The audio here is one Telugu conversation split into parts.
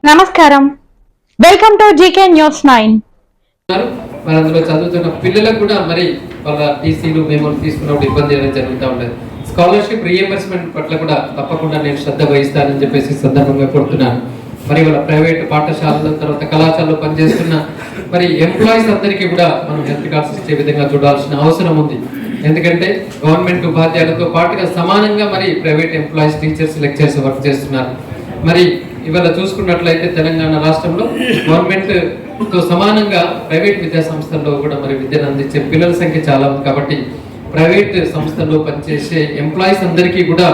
నమస్కారం, వెల్కమ్ టు జీకే న్యూస్ 9. మరి అందులో చదువుతున్న పిల్లలకు కూడా మరి వాళ్ళ టీసీలు మెమోలు తీసుకున్నప్పుడు ఇబ్బంది అనేది జరుగుతూ ఉంటుంది. స్కాలర్షిప్ రీఎంబర్స్మెంట్ పట్ల కూడా తప్పకుండా నేను శ్రద్ధ వహిస్తానని చెప్పేసి సందర్భంగా కోరుతున్నాను. మరి వాళ్ళ ప్రైవేట్ పాఠశాలలో తర్వాత కళాశాలలో పనిచేస్తున్న మరి ఎంప్లాయీస్ అందరికీ కూడా మనం హెల్త్ కార్డ్స్ ఇచ్చే విధంగా చూడాల్సిన అవసరం ఉంది. ఎందుకంటే గవర్నమెంట్ ఉపాధ్యాయులతో పాటుగా సమానంగా మరి private employees, teachers, lectures work చేస్తున్నారు. మరి ఇవాళ చూసుకున్నట్లయితే తెలంగాణ రాష్ట్రంలో గవర్నమెంట్ తో సమానంగా ప్రైవేట్ విద్యా సంస్థల్లో కూడా మరి విద్యను అందించే పిల్లల సంఖ్య చాలా ఉంది. కాబట్టి ప్రైవేట్ సంస్థల్లో పనిచేసే ఎంప్లాయీస్ అందరికీ కూడా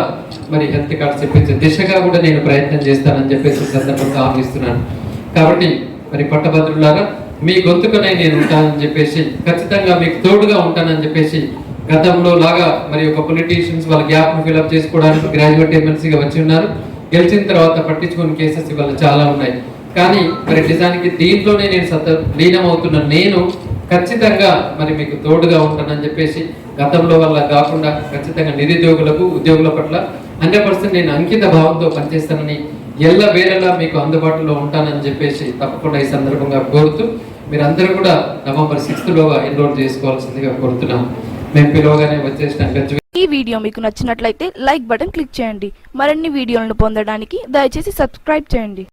మరి హెల్త్ కార్డ్స్ ఇప్పించే దిశగా కూడా నేను ప్రయత్నం చేస్తానని చెప్పేసి సందర్భంగా ఆలోచిస్తున్నాను. కాబట్టి మరి పట్టభద్రులారా, మీ గొంతుకనే నేను ఉంటానని చెప్పేసి, ఖచ్చితంగా మీకు తోడుగా ఉంటానని చెప్పేసి, గతంలో లాగా మరి ఒక పొలిటీషియన్స్ వాళ్ళ గ్యాప్ను ఫిల్అప్ చేసుకోవడానికి గ్రాడ్యుయేట్ ఎమ్మెల్సీగా వచ్చి ఉన్నారు. గెలిచిన తర్వాత పట్టించుకునే కేసెస్ ఇవాళ చాలా ఉన్నాయి. కానీ మరి నిజానికి దీంట్లోనే నేను లీనమవుతున్న నేను ఖచ్చితంగా మరి మీకు తోడుగా ఉంటానని చెప్పేసి, గతంలో వల్ల కాకుండా ఖచ్చితంగా నిరుద్యోగులకు, ఉద్యోగుల పట్ల 100% నేను అంకిత భావంతో పనిచేస్తానని, ఎల్ల వేళలా మీకు అందుబాటులో ఉంటానని చెప్పేసి తప్పకుండా ఈ సందర్భంగా కోరుతూ, మీరందరూ కూడా నవంబర్ 6th ఎన్రోల్ చేసుకోవాల్సిందిగా కోరుతున్నాం. మేము పిలవగానే వచ్చేసిన ఈ వీడియో మీకు నచ్చినట్లయితే లైక్ బటన్ క్లిక్ చేయండి. మరిన్ని వీడియోలను పొందడానికి దయచేసి సబ్స్క్రైబ్ చేయండి.